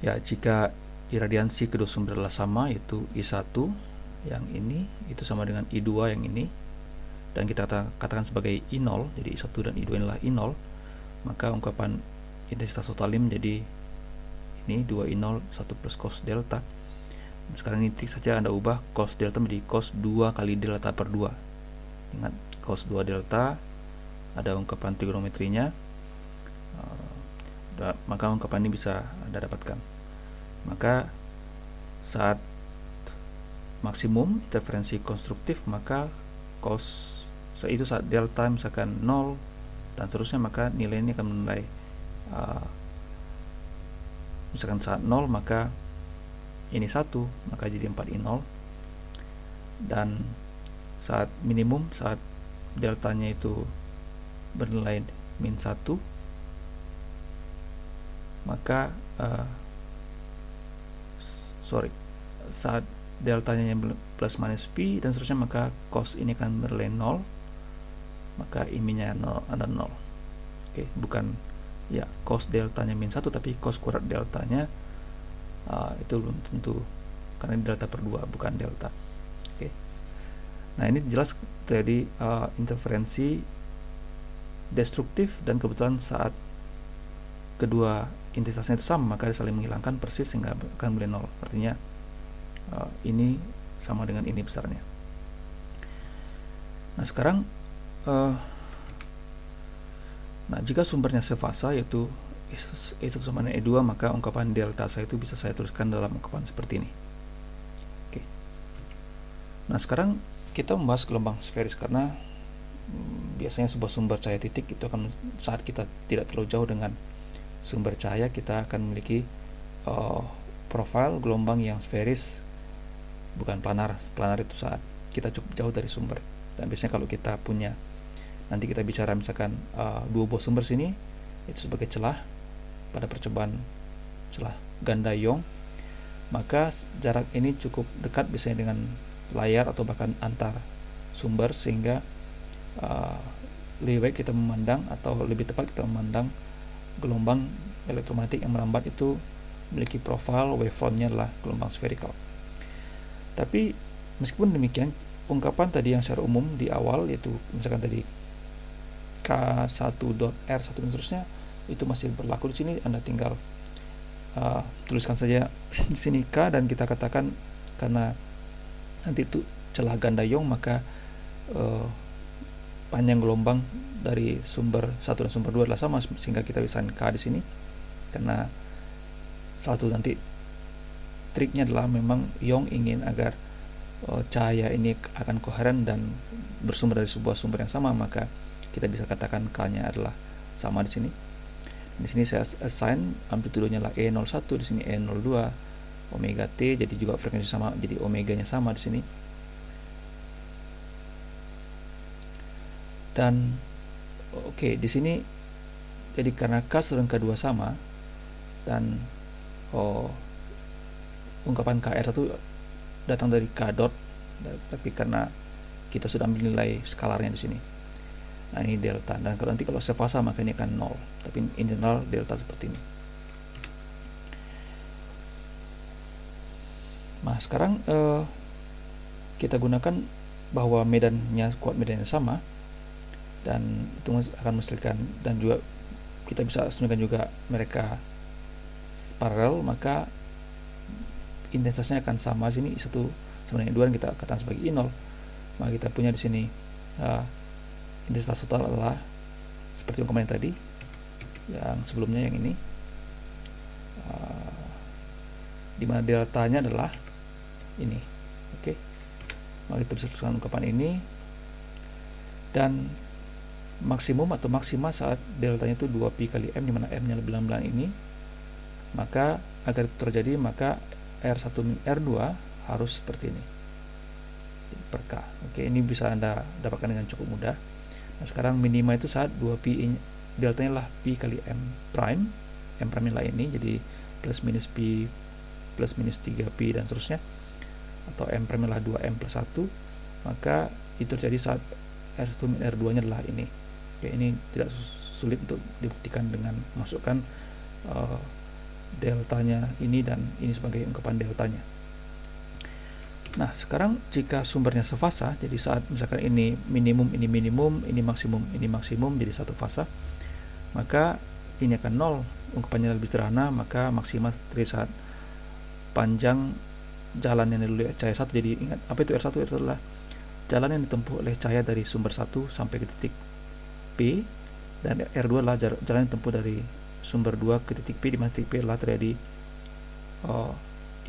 Ya, jika iradiansi kedua sumber adalah sama, yaitu I1 yang ini itu sama dengan I2 yang ini, dan kita katakan sebagai I0, jadi I1 dan I2 inilah I0, maka ungkapan intensitas totalnya menjadi ini 2I0 1 plus cos delta. Sekarang ini trik saja Anda ubah cos delta menjadi cos 2 kali delta per 2. Ingat, cos 2 delta ada ungkapan trigonometrinya, maka ungkapan ini bisa Anda dapatkan. Maka saat maksimum interferensi konstruktif, maka cos itu saat delta misalkan 0 dan seterusnya, maka nilai ini akan menilai misalkan saat 0 maka ini 1, maka jadi 4I0, dan saat minimum, saat deltanya itu bernilai min 1, maka saat deltanya yang plus minus pi dan seterusnya, maka cos ini akan bernilai 0, maka I-nya ada 0. Oke, bukan ya cos deltanya min 1, tapi cos kuadrat deltanya itu belum tentu, karena ini delta per 2 bukan delta. Oke. Nah, ini jelas terjadi interferensi destruktif, dan kebetulan saat kedua intensitasnya itu sama, maka saling menghilangkan persis sehingga akan menjadi 0. Artinya ini sama dengan ini besarnya. Nah, sekarang jika sumbernya sefasa, yaitu E1 sama dengan E2, maka ungkapan delta saya itu bisa saya tuliskan dalam ungkapan seperti ini. Oke. Nah, sekarang kita membahas gelombang sferis, karena biasanya sebuah sumber cahaya titik itu akan, saat kita tidak terlalu jauh dengan sumber cahaya, kita akan memiliki profil gelombang yang sferis, bukan planar. Planar itu saat kita cukup jauh dari sumber. Dan biasanya kalau kita punya, nanti kita bicara misalkan dua buah sumber sini, itu sebagai celah pada percobaan celah ganda Young, maka jarak ini cukup dekat biasanya dengan layar atau bahkan antar sumber, sehingga lebih baik kita memandang, atau lebih tepat kita memandang gelombang elektromagnetik yang merambat itu memiliki profil waveformnya adalah gelombang spherical. Tapi meskipun demikian, ungkapan tadi yang secara umum di awal, yaitu misalkan tadi K1.R1 dan seterusnya, itu masih berlaku di sini. Anda tinggal tuliskan saja di sini K, dan kita katakan karena nanti itu celah ganda Young, maka panjang gelombang dari sumber 1 dan sumber 2 adalah sama, sehingga kita bisa K di sini. Karena salah satu nanti triknya adalah memang Young ingin agar cahaya ini akan koheren dan bersumber dari sebuah sumber yang sama, maka kita bisa katakan K-nya adalah sama di sini. Di sini saya assign amplitudenya lah E01, di sini E02, omega T, jadi juga frekuensi sama, jadi omeganya sama di sini. Dan oke, di sini jadi karena K dan K2 sama, dan ungkapan KR1 datang dari K dot, tapi karena kita sudah ambil nilai skalarnya di sini. Nah, ini delta, dan nanti kalau sefasa maka ini akan 0, tapi in general delta seperti ini. Nah, sekarang kita gunakan bahwa medannya, kuat medannya sama, dan itu akan menghasilkan, dan juga kita bisa asumsikan juga mereka paralel, maka intensitasnya akan sama. Di sini I1 sama dengan I2, dan kita katakan sebagai I0. Maka kita punya di sini intensitas total adalah seperti ungkapan yang tadi, yang sebelumnya yang ini, di mana deltanya adalah ini. Oke. Maka kita bisa tuliskan ungkapan ini, dan maksimum atau maksima saat deltanya itu 2pi kali M, di mana M-nya bulan-bulan ini. Maka agar itu terjadi, maka R1 min R2 harus seperti ini per K. Oke, ini bisa Anda dapatkan dengan cukup mudah. Nah, sekarang minima itu saat 2pi deltanya lah pi kali M prime. M prime lah ini, jadi plus minus pi plus minus 3pi dan seterusnya, atau M prime lah 2M plus 1, maka itu terjadi saat R1 min R2 nya adalah ini. Oke, ini tidak sulit untuk dibuktikan dengan masukkan deltanya ini, dan ini sebagai ungkapan deltanya. Nah, sekarang jika sumbernya sefasa, jadi saat misalkan ini minimum, ini maksimum, jadi satu fasa, maka ini akan 0, ungkapannya lebih sederhana, maka maksimal dari saat panjang jalan yang dilalui cahaya 1. Jadi ingat, apa itu R1? Itu adalah jalan yang ditempuh oleh cahaya dari sumber 1 sampai ke titik P, dan R2 adalah jalan yang ditempuh dari sumber 2 ke titik P, di mana titik P adalah terjadi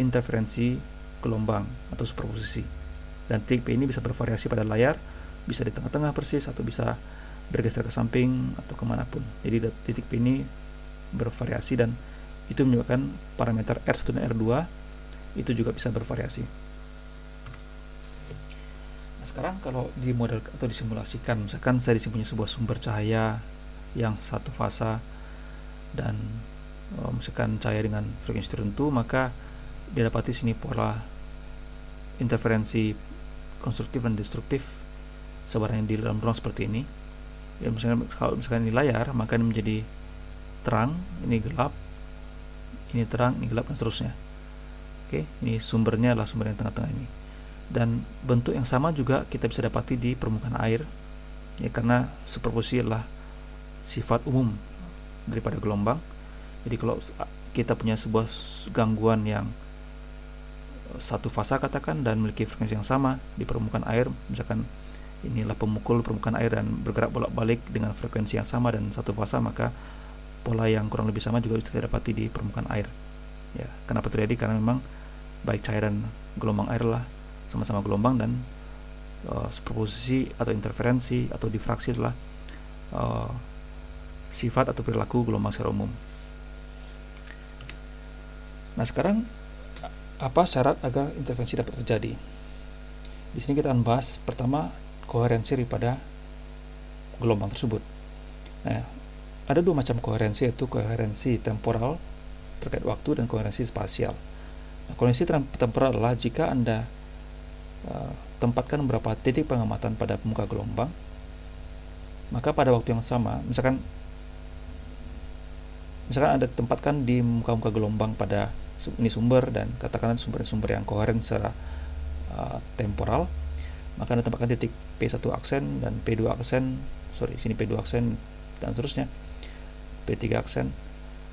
interferensi gelombang atau superposisi. Dan titik P ini bisa bervariasi pada layar, bisa di tengah-tengah persis, atau bisa bergeser ke samping atau kemanapun. Jadi titik P ini bervariasi, dan itu menyebabkan parameter R1 dan R2 itu juga bisa bervariasi. Nah, sekarang kalau di model atau disimulasikan, misalkan saya di sini punya sebuah sumber cahaya yang satu fasa, dan misalkan cahaya dengan frekuensi tertentu, maka didapati sini pola interferensi konstruktif dan destruktif sebarang di dalam ruang seperti ini. Ya, misalkan kalau misalkan ini layar, maka ini menjadi terang, ini gelap, ini terang, ini gelap, dan seterusnya. Oke, ini sumbernya adalah sumber yang tengah-tengah ini. Dan bentuk yang sama juga kita bisa dapati di permukaan air, ya, karena superposisi adalah sifat umum daripada gelombang. Jadi kalau kita punya sebuah gangguan yang satu fasa katakan, dan memiliki frekuensi yang sama di permukaan air, misalkan inilah pemukul permukaan air dan bergerak bolak-balik dengan frekuensi yang sama dan satu fasa, maka pola yang kurang lebih sama juga bisa didapati di permukaan air. Ya, kenapa terjadi? Karena memang baik cahaya dan gelombang air lah sama-sama gelombang, dan superposisi atau interferensi atau difraksi adalah sifat atau perilaku gelombang secara umum. Nah, sekarang apa syarat agar interferensi dapat terjadi? Di sini kita akan bahas pertama koherensi daripada gelombang tersebut. Nah, ada dua macam koherensi, yaitu koherensi temporal terkait waktu dan koherensi spasial. Nah, koherensi temporal adalah jika Anda tempatkan beberapa titik pengamatan pada muka gelombang, maka pada waktu yang sama, misalkan Anda tempatkan di muka-muka gelombang pada ini sumber, dan katakanlah sumber yang koheren secara temporal, maka Anda tempatkan titik P1 aksen dan P2 aksen, sini P2 aksen dan seterusnya, P3 aksen.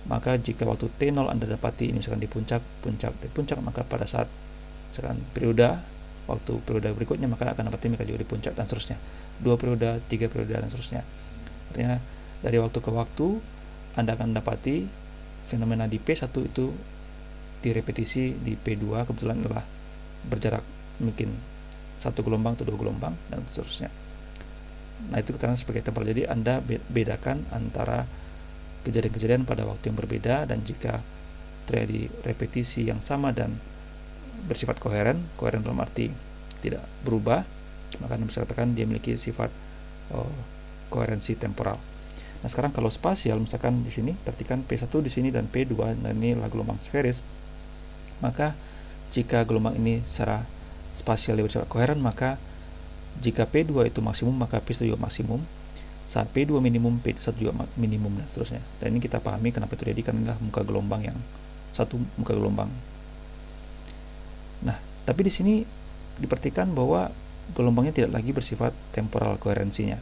Maka jika waktu T0 Anda dapati ini misalkan di puncak, maka pada saat misalkan waktu periode berikutnya, maka akan dapati mereka juga di puncak, dan seterusnya, 2 periode, 3 periode, dan seterusnya. Artinya dari waktu ke waktu Anda akan dapati fenomena di P1 itu direpetisi di P2, kebetulan adalah berjarak mungkin 1 gelombang atau 2 gelombang, dan seterusnya. Nah, itu keterangan sebagai temporal. Jadi Anda bedakan antara kejadian-kejadian pada waktu yang berbeda, dan jika terjadi repetisi yang sama dan bersifat koheren dalam arti tidak berubah, maka Anda bisa katakan dia memiliki sifat koherensi temporal. Nah, sekarang kalau spasial, misalkan di sini perhatikan P1 di sini dan P2, dan ini adalah gelombang sferis, maka jika gelombang ini secara spasial dia bersifat koheren, maka jika P2 itu maksimum, maka P1 juga maksimum. Saat P2 minimum, P1 juga minimum, dan seterusnya. Dan ini kita pahami kenapa itu terjadi, karena inilah muka gelombang yang satu muka gelombang. Nah, tapi di sini diperhatikan bahwa gelombangnya tidak lagi bersifat temporal koherensinya,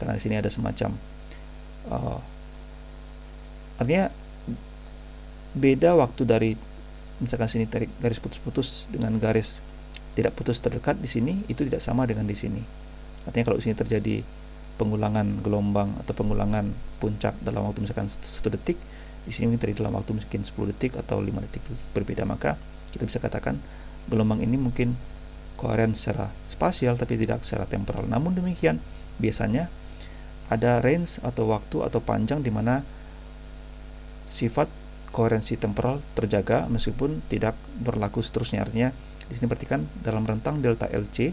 karena di sini ada semacam artinya beda waktu dari misalkan sini tarik garis putus-putus dengan garis tidak putus terdekat, di sini itu tidak sama dengan di sini. Artinya kalau di sini terjadi pengulangan gelombang atau pengulangan puncak dalam waktu misalkan 1 detik, di sini mungkin terjadi dalam waktu mungkin 10 detik atau 5 detik berbeda, maka kita bisa katakan gelombang ini mungkin koheren secara spasial tapi tidak secara temporal. Namun demikian, biasanya ada range atau waktu atau panjang di mana sifat koherensi temporal terjaga meskipun tidak berlaku seterusnya. Artinya di sini perhatikan dalam rentang delta LC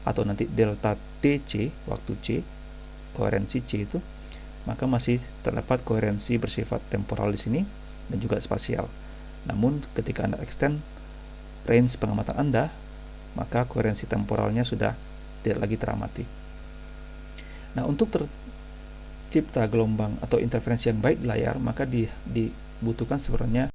atau nanti delta TC waktu C, koherensi C itu, maka masih terdapat koherensi bersifat temporal di sini dan juga spasial. Namun ketika Anda extend range pengamatan Anda, maka koherensi temporalnya sudah tidak lagi teramati. Nah, untuk tercipta gelombang atau interferensi yang baik di layar, maka dibutuhkan sebenarnya